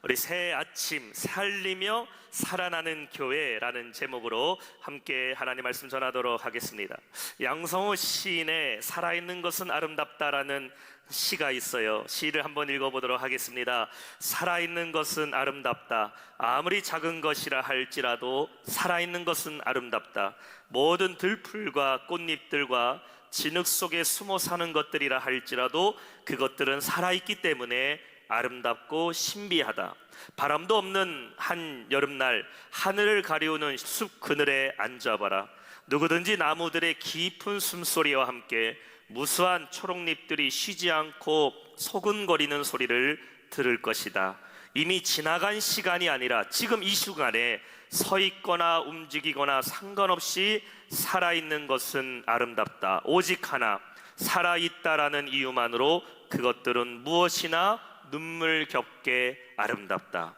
우리 새 아침 살리며 살아나는 교회라는 제목으로 함께 하나님 말씀 전하도록 하겠습니다. 양성호 시인의 살아있는 것은 아름답다라는 시가 있어요. 시를 한번 읽어보도록 하겠습니다. 살아있는 것은 아름답다. 아무리 작은 것이라 할지라도 살아있는 것은 아름답다. 모든 들풀과 꽃잎들과 진흙 속에 숨어 사는 것들이라 할지라도 그것들은 살아있기 때문에 아름답고 신비하다. 바람도 없는 한 여름날 하늘을 가리우는 숲 그늘에 앉아봐라. 누구든지 나무들의 깊은 숨소리와 함께 무수한 초록잎들이 쉬지 않고 소근거리는 소리를 들을 것이다. 이미 지나간 시간이 아니라 지금 이 순간에 서 있거나 움직이거나 상관없이 살아있는 것은 아름답다. 오직 하나, 살아있다라는 이유만으로 그것들은 무엇이나 눈물겹게 아름답다.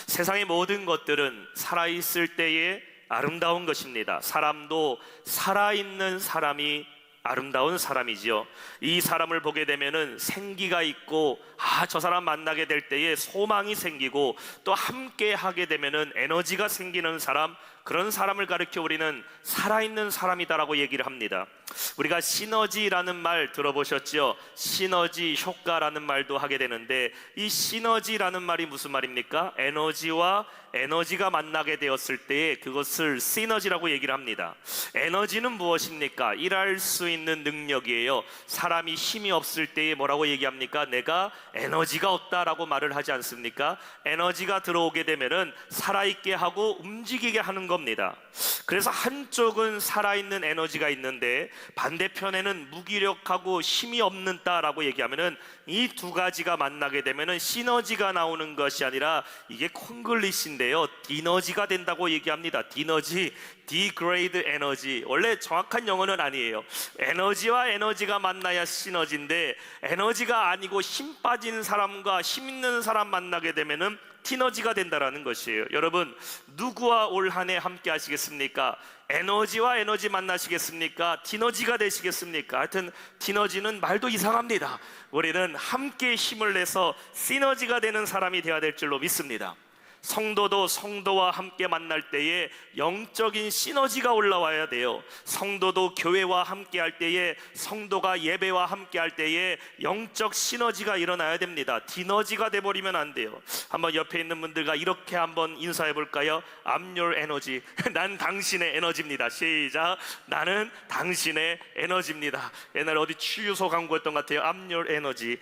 세상의 모든 것들은 살아있을 때에 아름다운 것입니다. 사람도 살아있는 사람이 아름다운 사람이지요. 이 사람을 보게 되면은 생기가 있고, 저 사람 만나게 될 때에 소망이 생기고, 또 함께 하게 되면은 에너지가 생기는 사람, 그런 사람을 가리켜 우리는 살아있는 사람이다라고 얘기를 합니다. 우리가 시너지라는 말 들어보셨죠? 시너지 효과라는 말도 하게 되는데, 이 시너지라는 말이 무슨 말입니까? 에너지와 에너지가 만나게 되었을 때에 그것을 시너지라고 얘기를 합니다. 에너지는 무엇입니까? 일할 수 있는 능력이에요. 사람이 힘이 없을 때에 뭐라고 얘기합니까? 내가 에너지가 없다라고 말을 하지 않습니까? 에너지가 들어오게 되면은 살아있게 하고 움직이게 하는 겁니다. 그래서 한쪽은 살아있는 에너지가 있는데 반대편에는 무기력하고 힘이 없는 따라고 얘기하면은 이 두 가지가 만나게 되면은 시너지가 나오는 것이 아니라 이게 콩글리시인데요, 디너지가 된다고 얘기합니다. 디너지, 디그레이드 에너지. 원래 정확한 영어는 아니에요. 에너지와 에너지가 만나야 시너지인데, 에너지가 아니고 힘 빠진 사람과 힘 있는 사람 만나게 되면은 티너지가 된다라는 것이에요. 여러분, 누구와 올 한 해 함께 하시겠습니까? 에너지와 에너지 만나시겠습니까? 티너지가 되시겠습니까? 하여튼 티너지는 말도 이상합니다. 우리는 함께 힘을 내서 시너지가 되는 사람이 되어야 될 줄로 믿습니다. 성도도 성도와 함께 만날 때에 영적인 시너지가 올라와야 돼요. 성도도 교회와 함께 할 때에, 성도가 예배와 함께 할 때에 영적 시너지가 일어나야 됩니다. 디너지가 돼버리면 안 돼요. 한번 옆에 있는 분들과 이렇게 한번 인사해 볼까요? I'm your energy. 난 당신의 에너지입니다. 시작. 나는 당신의 에너지입니다. 옛날에 어디 치유소 광고였던 것 같아요. I'm your energy.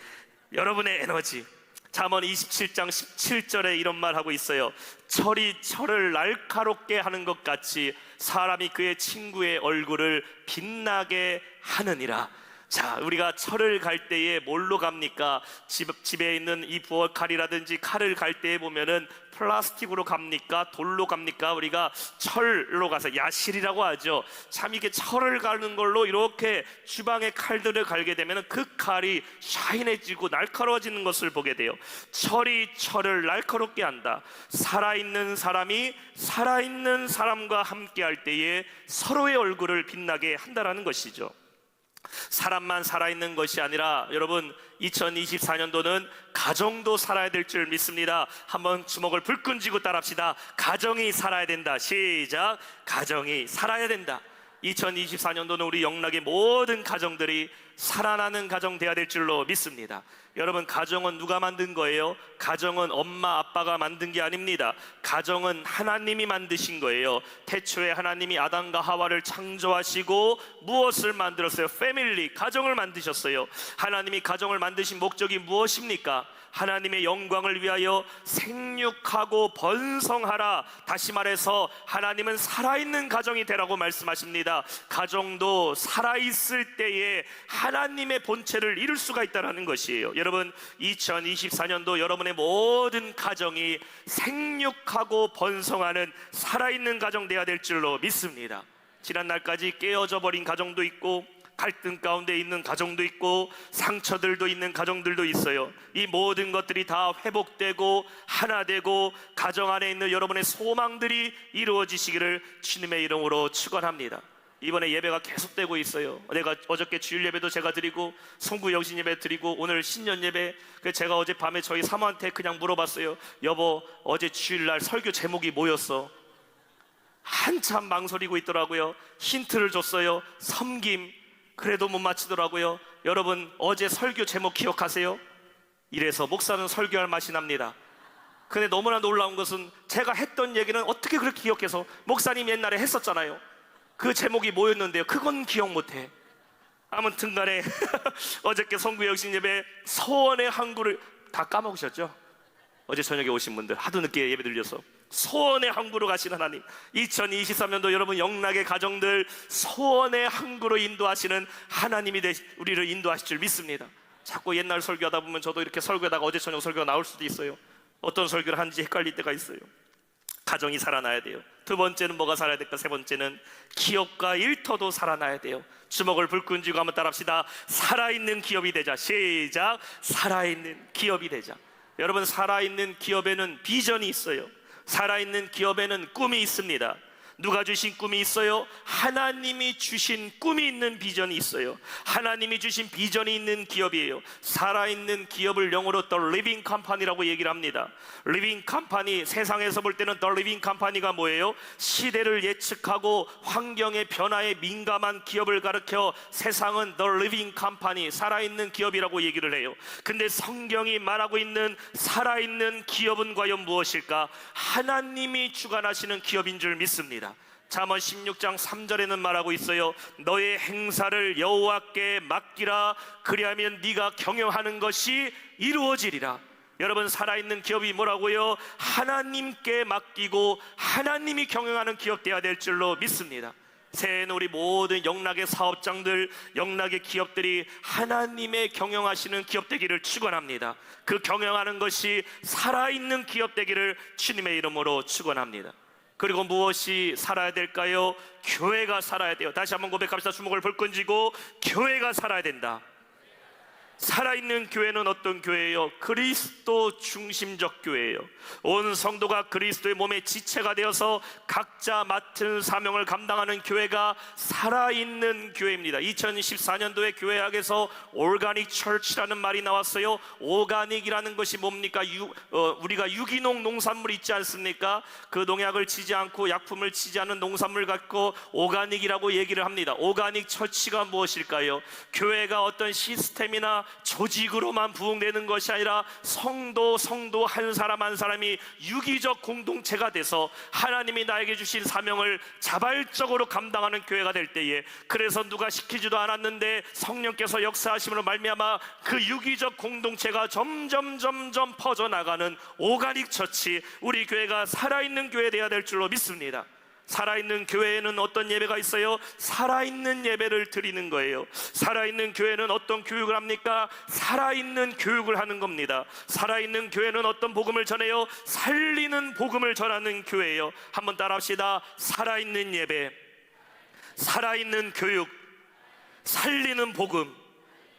여러분의 에너지. 잠언 27장 17절에 이런 말 하고 있어요. 철이 철을 날카롭게 하는 것 같이 사람이 그의 친구의 얼굴을 빛나게 하느니라. 자, 우리가 철을 갈 때에 뭘로 갑니까? 집에 있는 이 부엌칼이라든지 칼을 갈 때에 보면은 플라스틱으로 갑니까? 돌로 갑니까? 우리가 철로 가서 야실이라고 하죠. 참 이게 철을 가는 걸로 이렇게 주방의 칼들을 갈게 되면 그 칼이 샤인해지고 날카로워지는 것을 보게 돼요. 철이 철을 날카롭게 한다. 살아있는 사람이 살아있는 사람과 함께 할 때에 서로의 얼굴을 빛나게 한다라는 것이죠. 사람만 살아있는 것이 아니라 여러분, 2024년도는 가정도 살아야 될 줄 믿습니다. 한번 주먹을 불끈 쥐고 따라합시다. 가정이 살아야 된다. 시작. 가정이 살아야 된다. 2024년도는 우리 영락의 모든 가정들이 살아나는 가정 되어야 될 줄로 믿습니다. 여러분, 가정은 누가 만든 거예요? 가정은 엄마 아빠가 만든 게 아닙니다. 가정은 하나님이 만드신 거예요. 태초에 하나님이 아담과 하와를 창조하시고 무엇을 만들었어요? 패밀리, 가정을 만드셨어요. 하나님이 가정을 만드신 목적이 무엇입니까? 하나님의 영광을 위하여 생육하고 번성하라. 다시 말해서 하나님은 살아있는 가정이 되라고 말씀하십니다. 가정도 살아있을 때에 하나님의 본체를 이룰 수가 있다는 것이에요. 여러분, 2024년도 여러분의 모든 가정이 생육하고 번성하는 살아있는 가정 되어야 될 줄로 믿습니다. 지난날까지 깨어져 버린 가정도 있고, 갈등 가운데 있는 가정도 있고, 상처들도 있는 가정들도 있어요. 이 모든 것들이 다 회복되고 하나 되고 가정 안에 있는 여러분의 소망들이 이루어지시기를 주님의 이름으로 축원합니다. 이번에 예배가 계속되고 있어요. 내가 어저께 주일 예배도 제가 드리고 송구 영신 예배 드리고 오늘 신년 예배. 제가 어젯밤에 저희 사모한테 그냥 물어봤어요. 여보, 어제 주일날 설교 제목이 뭐였어? 한참 망설이고 있더라고요. 힌트를 줬어요. 섬김. 그래도 못 맞히더라고요. 여러분, 어제 설교 제목 기억하세요? 이래서 목사는 설교할 맛이 납니다. 근데 너무나 놀라운 것은 제가 했던 얘기는 어떻게 그렇게 기억해서, 목사님 옛날에 했었잖아요. 그 제목이 뭐였는데요? 그건 기억 못해. 아무튼 간에 어저께 송구 영신 예배 소원의 항구를 다 까먹으셨죠? 어제 저녁에 오신 분들 하도 늦게 예배 드려서 소원의 항구로 가신 하나님, 2023년도 여러분 영락의 가정들 소원의 항구로 인도하시는 하나님이 우리를 인도하실 줄 믿습니다. 자꾸 옛날 설교하다 보면 저도 이렇게 설교하다가 어제 저녁 설교가 나올 수도 있어요. 어떤 설교를 하는지 헷갈릴 때가 있어요. 가정이 살아나야 돼요. 두 번째는 뭐가 살아야 될까? 세 번째는 기업과 일터도 살아나야 돼요. 주먹을 불끈 쥐고 한번 따라합시다. 살아있는 기업이 되자. 시작. 살아있는 기업이 되자. 여러분, 살아있는 기업에는 비전이 있어요. 살아있는 기업에는 꿈이 있습니다. 누가 주신 꿈이 있어요? 하나님이 주신 꿈이 있는 비전이 있어요. 하나님이 주신 비전이 있는 기업이에요. 살아있는 기업을 영어로 The Living Company라고 얘기를 합니다. Living Company, 세상에서 볼 때는 The Living Company가 뭐예요? 시대를 예측하고 환경의 변화에 민감한 기업을 가리켜 세상은 The Living Company, 살아있는 기업이라고 얘기를 해요. 근데 성경이 말하고 있는 살아있는 기업은 과연 무엇일까? 하나님이 주관하시는 기업인 줄 믿습니다. 잠언 16장 3절에는 말하고 있어요. 너의 행사를 여호와께 맡기라. 그리하면 네가 경영하는 것이 이루어지리라. 여러분, 살아있는 기업이 뭐라고요? 하나님께 맡기고 하나님이 경영하는 기업 되어야 될 줄로 믿습니다. 새해에는 우리 모든 영락의 사업장들, 영락의 기업들이 하나님의 경영하시는 기업 되기를 축원합니다. 그 경영하는 것이 살아있는 기업 되기를 주님의 이름으로 축원합니다. 그리고 무엇이 살아야 될까요? 교회가 살아야 돼요. 다시 한번 고백합시다. 주먹을 불끈 쥐고 교회가 살아야 된다. 살아있는 교회는 어떤 교회예요? 그리스도 중심적 교회예요. 온 성도가 그리스도의 몸의 지체가 되어서 각자 맡은 사명을 감당하는 교회가 살아있는 교회입니다. 2014년도에 교회학에서 오가닉 처치라는 말이 나왔어요. 오가닉이라는 것이 뭡니까? 우리가 유기농 농산물 있지 않습니까? 그 농약을 치지 않고 약품을 치지 않은 농산물 갖고 오가닉이라고 얘기를 합니다. 오가닉 처치가 무엇일까요? 교회가 어떤 시스템이나 조직으로만 부흥되는 것이 아니라 성도 한 사람 한 사람이 유기적 공동체가 돼서 하나님이 나에게 주신 사명을 자발적으로 감당하는 교회가 될 때에, 그래서 누가 시키지도 않았는데 성령께서 역사하심으로 말미암아 그 유기적 공동체가 점점 퍼져나가는 오가닉 처치, 우리 교회가 살아있는 교회 되어야 될 줄로 믿습니다. 살아있는 교회에는 어떤 예배가 있어요? 살아있는 예배를 드리는 거예요. 살아있는 교회는 어떤 교육을 합니까? 살아있는 교육을 하는 겁니다. 살아있는 교회는 어떤 복음을 전해요? 살리는 복음을 전하는 교회예요. 한번 따라합시다. 살아있는 예배, 살아있는 교육, 살리는 복음.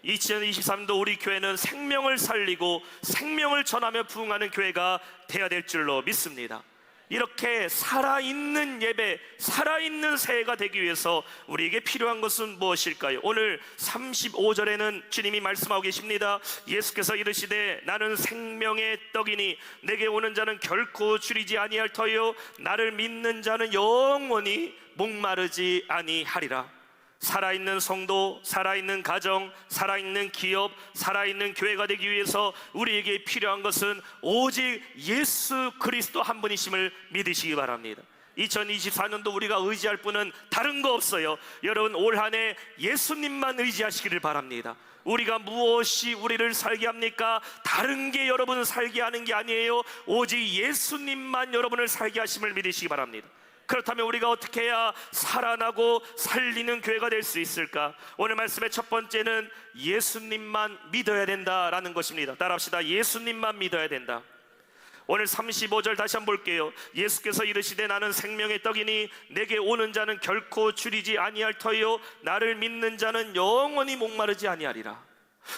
2023도 우리 교회는 생명을 살리고 생명을 전하며 부흥하는 교회가 되어야 될 줄로 믿습니다. 이렇게 살아있는 예배, 살아있는 새해가 되기 위해서 우리에게 필요한 것은 무엇일까요? 오늘 35절에는 주님이 말씀하고 계십니다. 예수께서 이르시되 나는 생명의 떡이니 내게 오는 자는 결코 줄이지 아니할 터요 나를 믿는 자는 영원히 목마르지 아니하리라. 살아있는 성도, 살아있는 가정, 살아있는 기업, 살아있는 교회가 되기 위해서 우리에게 필요한 것은 오직 예수 그리스도 한 분이심을 믿으시기 바랍니다. 2024년도 우리가 의지할 분은 다른 거 없어요. 여러분, 올 한 해 예수님만 의지하시기를 바랍니다. 우리가 무엇이 우리를 살게 합니까? 다른 게 여러분을 살게 하는 게 아니에요. 오직 예수님만 여러분을 살게 하심을 믿으시기 바랍니다. 그렇다면 우리가 어떻게 해야 살아나고 살리는 교회가 될 수 있을까? 오늘 말씀의 첫 번째는 예수님만 믿어야 된다라는 것입니다. 따라합시다. 예수님만 믿어야 된다. 오늘 35절 다시 한번 볼게요. 예수께서 이르시되 나는 생명의 떡이니 내게 오는 자는 결코 줄이지 아니할 터요 나를 믿는 자는 영원히 목마르지 아니하리라.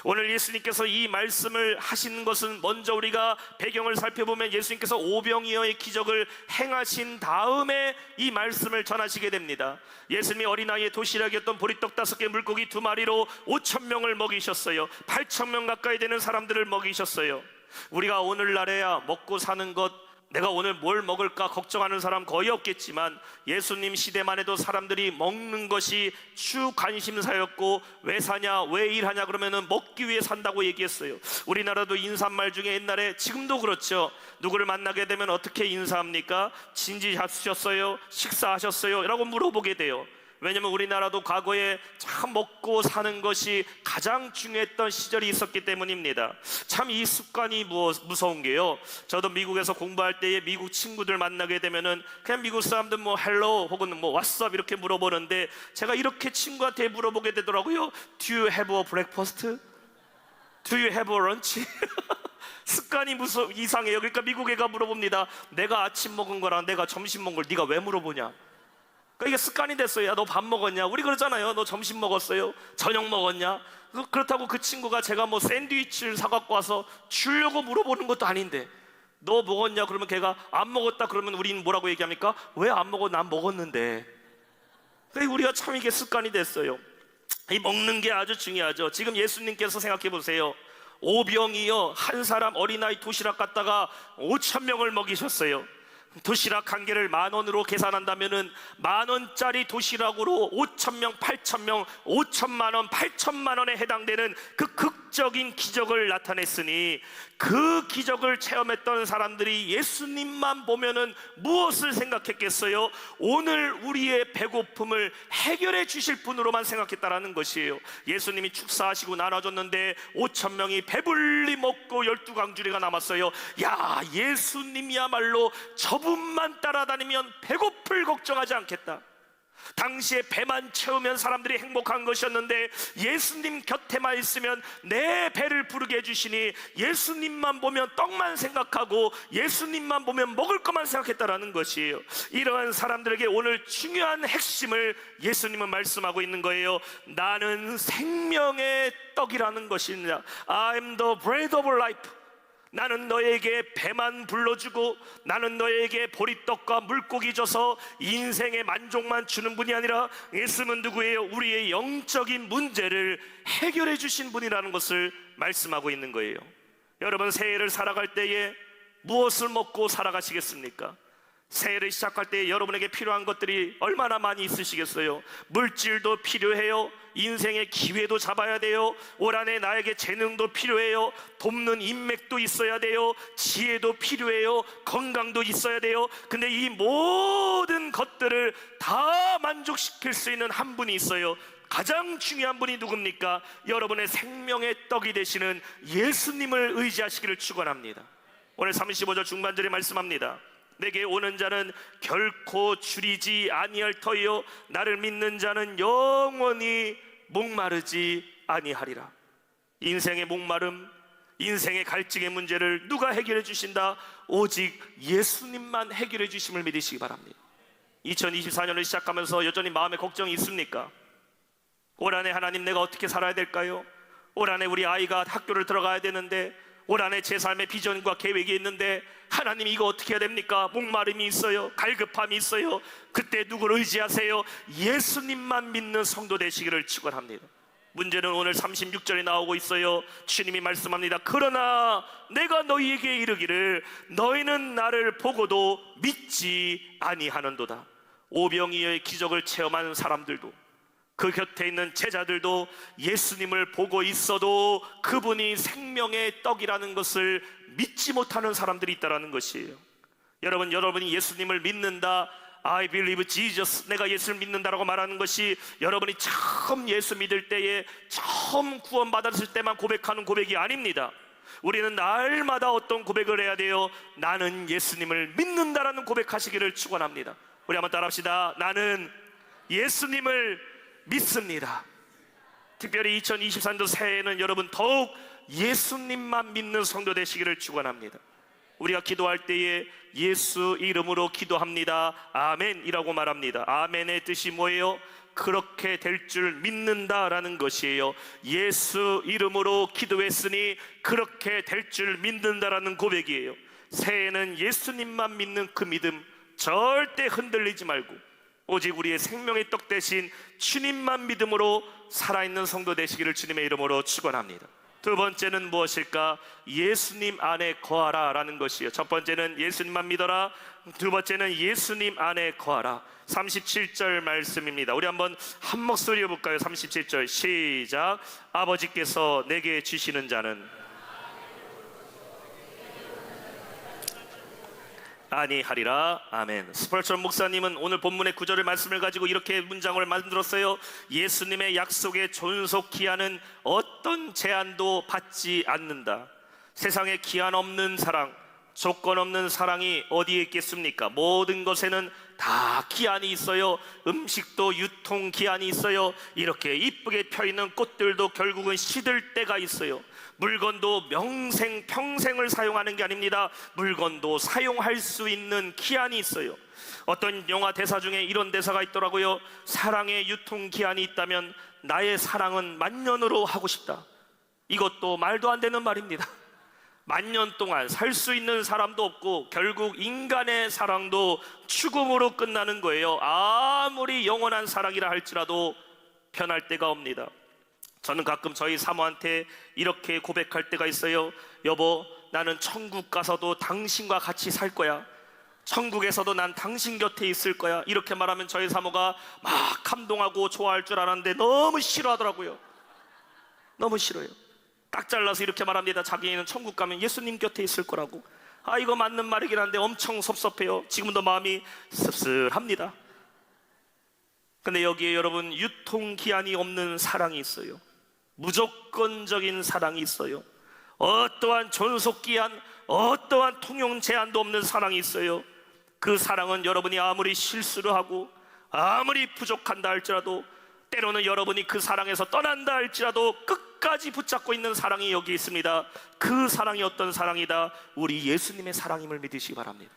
오늘 예수님께서 이 말씀을 하시는 것은 먼저 우리가 배경을 살펴보면 예수님께서 오병이어의 기적을 행하신 다음에 이 말씀을 전하시게 됩니다. 예수님이 어린아이의 도시락이었던 보리떡 5개 물고기 2마리로 5,000명을 먹이셨어요. 8,000명 가까이 되는 사람들을 먹이셨어요. 우리가 오늘날에야 먹고 사는 것, 내가 오늘 뭘 먹을까 걱정하는 사람 거의 없겠지만 예수님 시대만 해도 사람들이 먹는 것이 주 관심사였고, 왜 사냐 왜 일하냐 그러면은 먹기 위해 산다고 얘기했어요. 우리나라도 인사말 중에 옛날에, 지금도 그렇죠, 누구를 만나게 되면 어떻게 인사합니까? 진지 잡수셨어요? 식사하셨어요? 라고 물어보게 돼요. 왜냐면 우리나라도 과거에 참 먹고 사는 것이 가장 중요했던 시절이 있었기 때문입니다. 참 이 습관이 무서운 게요, 저도 미국에서 공부할 때에 미국 친구들 만나게 되면은 그냥 미국 사람들 뭐 헬로 혹은 뭐 왓썹 이렇게 물어보는데, 제가 이렇게 친구한테 물어보게 되더라고요. Do you have a breakfast? Do you have a lunch? 습관이 이상해요. 그러니까 미국 애가 물어봅니다. 내가 아침 먹은 거랑 내가 점심 먹은 걸 네가 왜 물어보냐? 그러니까 이게 습관이 됐어요. 야, 너 밥 먹었냐? 우리 그러잖아요. 너 점심 먹었어요? 저녁 먹었냐? 그렇다고 그 친구가 제가 뭐 샌드위치를 사갖고 와서 주려고 물어보는 것도 아닌데, 너 먹었냐? 그러면 걔가 안 먹었다 그러면 우리는 뭐라고 얘기합니까? 왜 안 먹어? 난 먹었는데. 그러니까 우리가 참 이게 습관이 됐어요. 이 먹는 게 아주 중요하죠. 지금 예수님께서 생각해 보세요. 오병이어 한 사람 어린아이 도시락 갖다가 5,000명을 먹이셨어요. 도시락 1개를 10,000원으로 계산한다면은 10,000원짜리 도시락으로 5,000명, 8,000명, 5,000,000원, 8,000,000원에 해당되는 그 극적인 기적을 나타냈으니, 그 기적을 체험했던 사람들이 예수님만 보면은 무엇을 생각했겠어요? 오늘 우리의 배고픔을 해결해 주실 분으로만 생각했다라는 것이에요. 예수님이 축사하시고 나눠줬는데 5,000명이 배불리 먹고 12광주리가 남았어요. 야, 예수님이야말로 저분만 따라다니면 배고플 걱정하지 않겠다. 당시에 배만 채우면 사람들이 행복한 것이었는데, 예수님 곁에만 있으면 내 배를 부르게 해주시니 예수님만 보면 떡만 생각하고 예수님만 보면 먹을 것만 생각했다라는 것이에요. 이러한 사람들에게 오늘 중요한 핵심을 예수님은 말씀하고 있는 거예요. 나는 생명의 떡이라는 것이냐. I'm the bread of life. 나는 너에게 배만 불러주고, 나는 너에게 보리떡과 물고기 줘서 인생의 만족만 주는 분이 아니라, 예수님은 누구예요? 우리의 영적인 문제를 해결해 주신 분이라는 것을 말씀하고 있는 거예요. 여러분, 새해를 살아갈 때에 무엇을 먹고 살아가시겠습니까? 새해를 시작할 때 여러분에게 필요한 것들이 얼마나 많이 있으시겠어요? 물질도 필요해요. 인생의 기회도 잡아야 돼요. 올 한해 나에게 재능도 필요해요. 돕는 인맥도 있어야 돼요. 지혜도 필요해요. 건강도 있어야 돼요. 근데 이 모든 것들을 다 만족시킬 수 있는 한 분이 있어요. 가장 중요한 분이 누굽니까? 여러분의 생명의 떡이 되시는 예수님을 의지하시기를 축원합니다. 오늘 35절 중반절에 말씀합니다. 내게 오는 자는 결코 줄이지 아니할 터이요 나를 믿는 자는 영원히 목마르지 아니하리라. 인생의 목마름, 인생의 갈증의 문제를 누가 해결해 주신다? 오직 예수님만 해결해 주심을 믿으시기 바랍니다. 2024년을 시작하면서 여전히 마음에 걱정이 있습니까? 올 한해 하나님, 내가 어떻게 살아야 될까요? 올 한해 우리 아이가 학교를 들어가야 되는데, 올 한해 제 삶의 비전과 계획이 있는데, 하나님 이거 어떻게 해야 됩니까? 목마름이 있어요. 갈급함이 있어요. 그때 누구를 의지하세요? 예수님만 믿는 성도 되시기를 축원합니다. 문제는 오늘 36절에 나오고 있어요. 주님이 말씀합니다. 그러나 내가 너희에게 이르기를 너희는 나를 보고도 믿지 아니하는도다. 오병이어의 기적을 체험한 사람들도, 그 곁에 있는 제자들도 예수님을 보고 있어도 그분이 생명의 떡이라는 것을 믿지 못하는 사람들이 있다는 것이에요. 여러분이 예수님을 믿는다, I believe Jesus, 내가 예수를 믿는다라고 말하는 것이 여러분이 처음 예수 믿을 때에, 처음 구원받았을 때만 고백하는 고백이 아닙니다. 우리는 날마다 어떤 고백을 해야 돼요? 나는 예수님을 믿는다라는 고백하시기를 축원합니다. 우리 한번 따라합시다. 나는 예수님을 믿습니다. 특별히 2024년도 새해에는 여러분 더욱 예수님만 믿는 성도 되시기를 축원합니다. 우리가 기도할 때에 예수 이름으로 기도합니다, 아멘이라고 말합니다. 아멘의 뜻이 뭐예요? 그렇게 될 줄 믿는다라는 것이에요. 예수 이름으로 기도했으니 그렇게 될 줄 믿는다라는 고백이에요. 새해에는 예수님만 믿는 그 믿음 절대 흔들리지 말고 오직 우리의 생명의 떡 대신 주님만 믿음으로 살아있는 성도 되시기를 주님의 이름으로 축원합니다. 두 번째는 무엇일까? 예수님 안에 거하라 라는 것이에요. 첫 번째는 예수님만 믿어라, 두 번째는 예수님 안에 거하라. 37절 말씀입니다. 우리 한번 한 목소리 해볼까요? 37절 시작. 아버지께서 내게 주시는 자는 아니하리라. 아멘. 스펄전 목사님은 오늘 본문의 구절의 말씀을 가지고 이렇게 문장을 만들었어요. 예수님의 약속에 존속히 하는 어떤 제한도 받지 않는다. 세상에 기한 없는 사랑, 조건 없는 사랑이 어디에 있겠습니까? 모든 것에는 다 기한이 있어요. 음식도 유통 기한이 있어요. 이렇게 이쁘게 펴있는 꽃들도 결국은 시들 때가 있어요. 물건도 평생을 사용하는 게 아닙니다. 물건도 사용할 수 있는 기한이 있어요. 어떤 영화 대사 중에 이런 대사가 있더라고요. 사랑의 유통 기한이 있다면 나의 사랑은 만년으로 하고 싶다. 이것도 말도 안 되는 말입니다. 만년 동안 살 수 있는 사람도 없고 결국 인간의 사랑도 죽음으로 끝나는 거예요. 아무리 영원한 사랑이라 할지라도 변할 때가 옵니다. 저는 가끔 저희 사모한테 이렇게 고백할 때가 있어요. 여보, 나는 천국 가서도 당신과 같이 살 거야. 천국에서도 난 당신 곁에 있을 거야. 이렇게 말하면 저희 사모가 막 감동하고 좋아할 줄 알았는데 너무 싫어하더라고요. 너무 싫어요. 딱 잘라서 이렇게 말합니다. 자기는 천국 가면 예수님 곁에 있을 거라고. 아, 이거 맞는 말이긴 한데 엄청 섭섭해요. 지금도 마음이 씁쓸합니다. 근데 여기에 여러분, 유통기한이 없는 사랑이 있어요. 무조건적인 사랑이 있어요. 어떠한 존속기한, 어떠한 통용 제한도 없는 사랑이 있어요. 그 사랑은 여러분이 아무리 실수를 하고 아무리 부족한다 할지라도, 때로는 여러분이 그 사랑에서 떠난다 할지라도 끝까지 붙잡고 있는 사랑이 여기 있습니다. 그 사랑이 어떤 사랑이다? 우리 예수님의 사랑임을 믿으시기 바랍니다.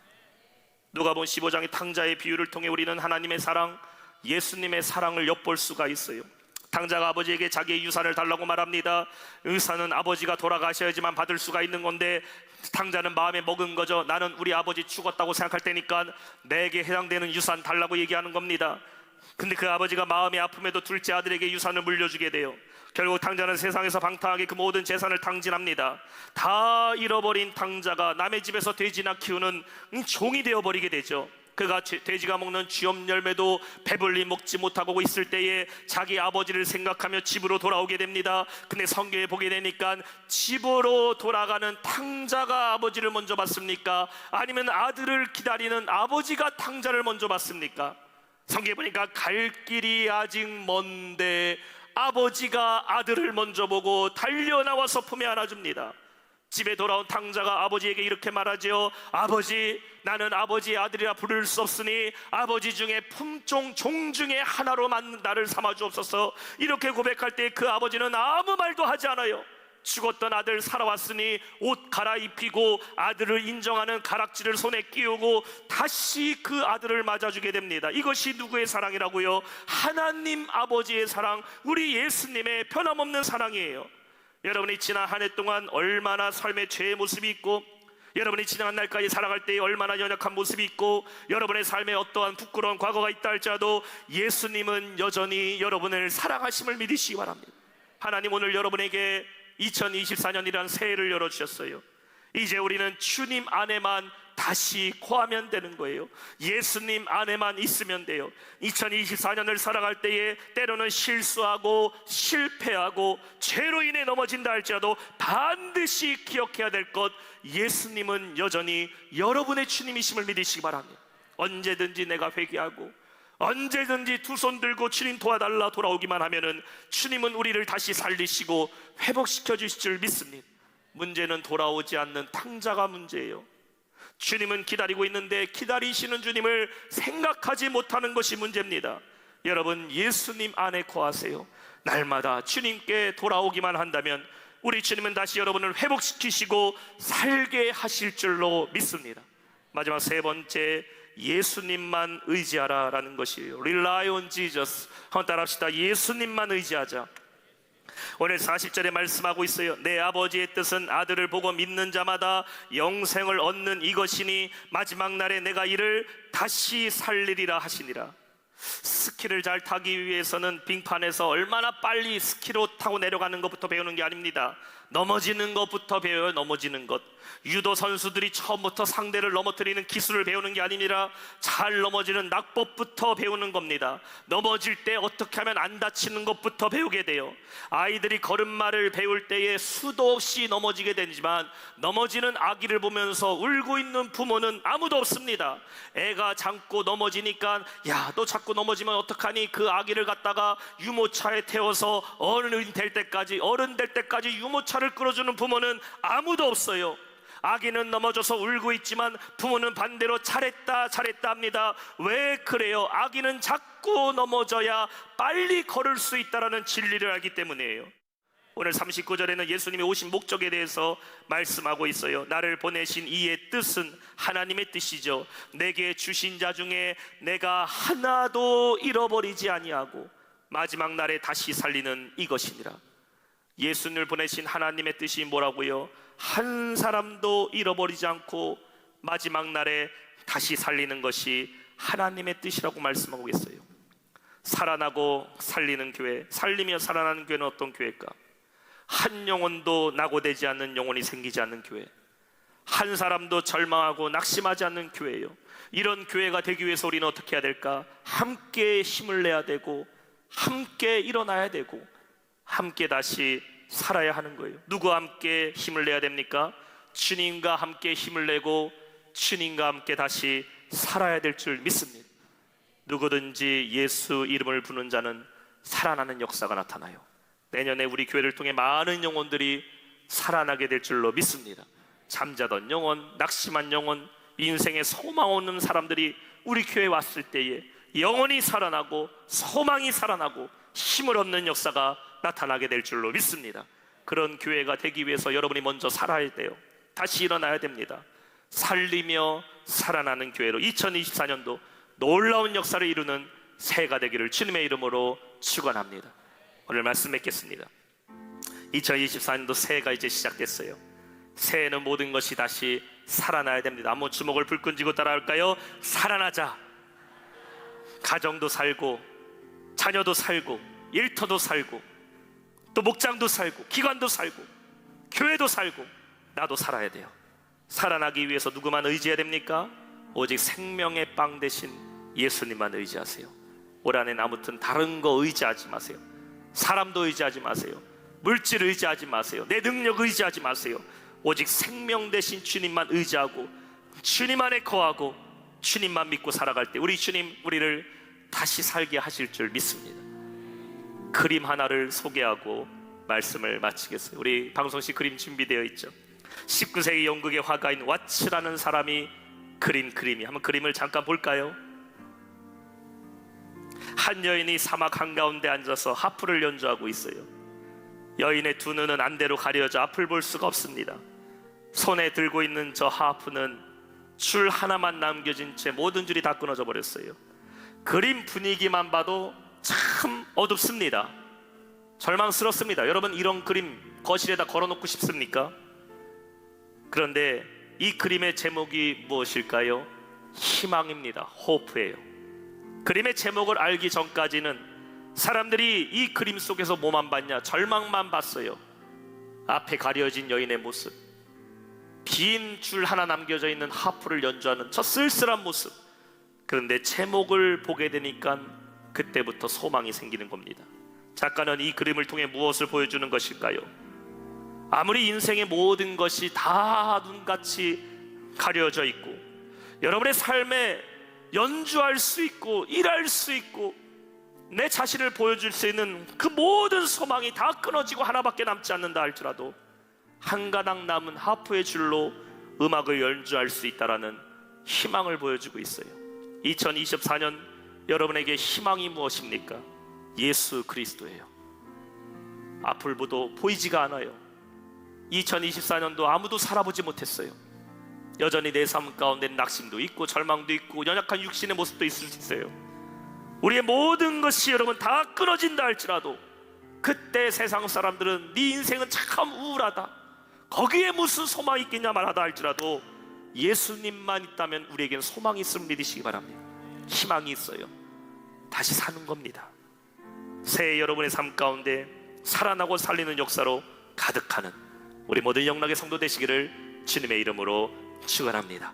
누가복음 15장의 탕자의 비유를 통해 우리는 하나님의 사랑, 예수님의 사랑을 엿볼 수가 있어요. 탕자가 아버지에게 자기의 유산을 달라고 말합니다. 유산은 아버지가 돌아가셔야지만 받을 수가 있는 건데, 탕자는 마음에 먹은 거죠. 나는 우리 아버지 죽었다고 생각할 테니까 내게 해당되는 유산 달라고 얘기하는 겁니다. 근데 그 아버지가 마음이 아픔에도 둘째 아들에게 유산을 물려주게 돼요. 결국 탕자는 세상에서 방탕하게 그 모든 재산을 탕진합니다. 다 잃어버린 탕자가 남의 집에서 돼지나 키우는 종이 되어버리게 되죠. 그가 돼지가 먹는 쥐엄 열매도 배불리 먹지 못하고 있을 때에 자기 아버지를 생각하며 집으로 돌아오게 됩니다. 근데 성경에 보게 되니까 집으로 돌아가는 탕자가 아버지를 먼저 봤습니까? 아니면 아들을 기다리는 아버지가 탕자를 먼저 봤습니까? 성경에 보니까 갈 길이 아직 먼데 아버지가 아들을 먼저 보고 달려나와서 품에 안아줍니다. 집에 돌아온 탕자가 아버지에게 이렇게 말하죠. 아버지, 나는 아버지의 아들이라 부를 수 없으니 아버지 중에 품종 종 중에 하나로만 나를 삼아 주옵소서. 이렇게 고백할 때 그 아버지는 아무 말도 하지 않아요. 죽었던 아들 살아왔으니 옷 갈아입히고 아들을 인정하는 가락지를 손에 끼우고 다시 그 아들을 맞아주게 됩니다. 이것이 누구의 사랑이라고요? 하나님 아버지의 사랑, 우리 예수님의 변함없는 사랑이에요. 여러분이 지난 한 해 동안 얼마나 삶의 죄의 모습이 있고, 여러분이 지난 날까지 살아갈 때 얼마나 연약한 모습이 있고, 여러분의 삶에 어떠한 부끄러운 과거가 있다 할지라도 예수님은 여전히 여러분을 사랑하심을 믿으시기 바랍니다. 하나님 오늘 여러분에게 2024년이라는 새해를 열어주셨어요. 이제 우리는 주님 안에만 다시 거하면 되는 거예요. 예수님 안에만 있으면 돼요. 2024년을 살아갈 때에 때로는 실수하고 실패하고 죄로 인해 넘어진다 할지라도 반드시 기억해야 될 것, 예수님은 여전히 여러분의 주님이심을 믿으시기 바랍니다. 언제든지 내가 회개하고 언제든지 두 손 들고 주님 도와달라 돌아오기만 하면은 주님은 우리를 다시 살리시고 회복시켜 주실 줄 믿습니다. 문제는 돌아오지 않는 탕자가 문제예요. 주님은 기다리고 있는데 기다리시는 주님을 생각하지 못하는 것이 문제입니다. 여러분, 예수님 안에 거하세요. 날마다 주님께 돌아오기만 한다면 우리 주님은 다시 여러분을 회복시키시고 살게 하실 줄로 믿습니다. 마지막 세 번째, 예수님만 의지하라라는 것이에요. Rely on Jesus. 한번 따라합시다. 예수님만 의지하자. 오늘 40절에 말씀하고 있어요. 내 아버지의 뜻은 아들을 보고 믿는 자마다 영생을 얻는 이것이니 마지막 날에 내가 이를 다시 살리리라 하시니라. 스키를 잘 타기 위해서는 빙판에서 얼마나 빨리 스키로 타고 내려가는 것부터 배우는 게 아닙니다. 넘어지는 것부터 배워요. 넘어지는 것. 유도 선수들이 처음부터 상대를 넘어뜨리는 기술을 배우는 게 아니라 잘 넘어지는 낙법부터 배우는 겁니다. 넘어질 때 어떻게 하면 안 다치는 것부터 배우게 돼요. 아이들이 걸음마를 배울 때에 수도 없이 넘어지게 되지만 넘어지는 아기를 보면서 울고 있는 부모는 아무도 없습니다. 애가 잠고 넘어지니까 야, 너 자꾸 넘어지면 어떡하니? 그 아기를 갖다가 유모차에 태워서 어른 될 때까지 유모차를 끌어주는 부모는 아무도 없어요. 아기는 넘어져서 울고 있지만 부모는 반대로 잘했다 합니다. 왜 그래요? 아기는 자꾸 넘어져야 빨리 걸을 수 있다는 진리를 알기 때문이에요. 오늘 39절에는 예수님이 오신 목적에 대해서 말씀하고 있어요. 나를 보내신 이의 뜻은 하나님의 뜻이죠. 내게 주신 자 중에 내가 하나도 잃어버리지 아니하고 마지막 날에 다시 살리는 이것이니라. 예수님을 보내신 하나님의 뜻이 뭐라고요? 한 사람도 잃어버리지 않고 마지막 날에 다시 살리는 것이 하나님의 뜻이라고 말씀하고 있어요. 살아나고 살리는 교회, 살리며 살아나는 교회는 어떤 교회일까? 한 영혼도 낙오되지 않는 영혼이 생기지 않는 교회, 한 사람도 절망하고 낙심하지 않는 교회예요. 이런 교회가 되기 위해서 우리는 어떻게 해야 될까? 함께 힘을 내야 되고 함께 일어나야 되고 함께 다시 살아야 하는 거예요. 누구와 함께 힘을 내야 됩니까? 주님과 함께 힘을 내고 주님과 함께 다시 살아야 될 줄 믿습니다. 누구든지 예수 이름을 부르는 자는 살아나는 역사가 나타나요. 내년에 우리 교회를 통해 많은 영혼들이 살아나게 될 줄로 믿습니다. 잠자던 영혼, 낙심한 영혼, 인생에 소망 없는 사람들이 우리 교회에 왔을 때에 영혼이 살아나고 소망이 살아나고 힘을 얻는 역사가 나타나게 될 줄로 믿습니다. 그런 교회가 되기 위해서 여러분이 먼저 살아야 돼요. 다시 일어나야 됩니다. 살리며 살아나는 교회로 2024년도 놀라운 역사를 이루는 새해가 되기를 주님의 이름으로 축원합니다. 오늘 말씀 맺겠습니다. 2024년도 새해가 이제 시작됐어요. 새해는 모든 것이 다시 살아나야 됩니다. 한번 주먹을 불끈 쥐고 따라할까요? 살아나자. 가정도 살고 자녀도 살고 일터도 살고 또 목장도 살고 기관도 살고 교회도 살고 나도 살아야 돼요. 살아나기 위해서 누구만 의지해야 됩니까? 오직 생명의 빵 대신 예수님만 의지하세요. 올 한해는 아무튼 다른 거 의지하지 마세요. 사람도 의지하지 마세요. 물질 의지하지 마세요. 내 능력 의지하지 마세요. 오직 생명 대신 주님만 의지하고 주님 안에 거하고 주님만 믿고 살아갈 때 우리 주님 우리를 다시 살게 하실 줄 믿습니다. 그림 하나를 소개하고 말씀을 마치겠어요. 우리 방송시 그림 준비되어 있죠. 19세기 영국의 화가인 와츠라는 사람이 그린 그림이, 한번 그림을 잠깐 볼까요? 한 여인이 사막 한가운데 앉아서 하프를 연주하고 있어요. 여인의 두 눈은 안대로 가려져 앞을 볼 수가 없습니다. 손에 들고 있는 저 하프는 줄 하나만 남겨진 채 모든 줄이 다 끊어져 버렸어요. 그림 분위기만 봐도 참 어둡습니다. 절망스럽습니다. 여러분 이런 그림 거실에다 걸어놓고 싶습니까? 그런데 이 그림의 제목이 무엇일까요? 희망입니다. 호프예요. 그림의 제목을 알기 전까지는 사람들이 이 그림 속에서 뭐만 봤냐? 절망만 봤어요. 앞에 가려진 여인의 모습, 빈 줄 하나 남겨져 있는 하프를 연주하는 저 쓸쓸한 모습. 그런데 제목을 보게 되니까 그때부터 소망이 생기는 겁니다. 작가는 이 그림을 통해 무엇을 보여주는 것일까요? 아무리 인생의 모든 것이 다 눈같이 가려져 있고 여러분의 삶에 연주할 수 있고 일할 수 있고 내 자신을 보여줄 수 있는 그 모든 소망이 다 끊어지고 하나밖에 남지 않는다 할지라도 한 가닥 남은 하프의 줄로 음악을 연주할 수 있다라는 희망을 보여주고 있어요. 2024년 여러분에게 희망이 무엇입니까? 예수 그리스도예요. 앞을 보도 보이지가 않아요. 2024년도 아무도 살아보지 못했어요. 여전히 내 삶 가운데 낙심도 있고 절망도 있고 연약한 육신의 모습도 있을 수 있어요. 우리의 모든 것이 여러분 다 끊어진다 할지라도 그때 세상 사람들은 네 인생은 참 우울하다, 거기에 무슨 소망이 있겠냐 말하다 할지라도 예수님만 있다면 우리에게는 소망이 있음을 믿으시기 바랍니다. 희망이 있어요. 다시 사는 겁니다. 새해 여러분의 삶 가운데 살아나고 살리는 역사로 가득하는 우리 모든 영락의 성도 되시기를 주님의 이름으로 축원합니다.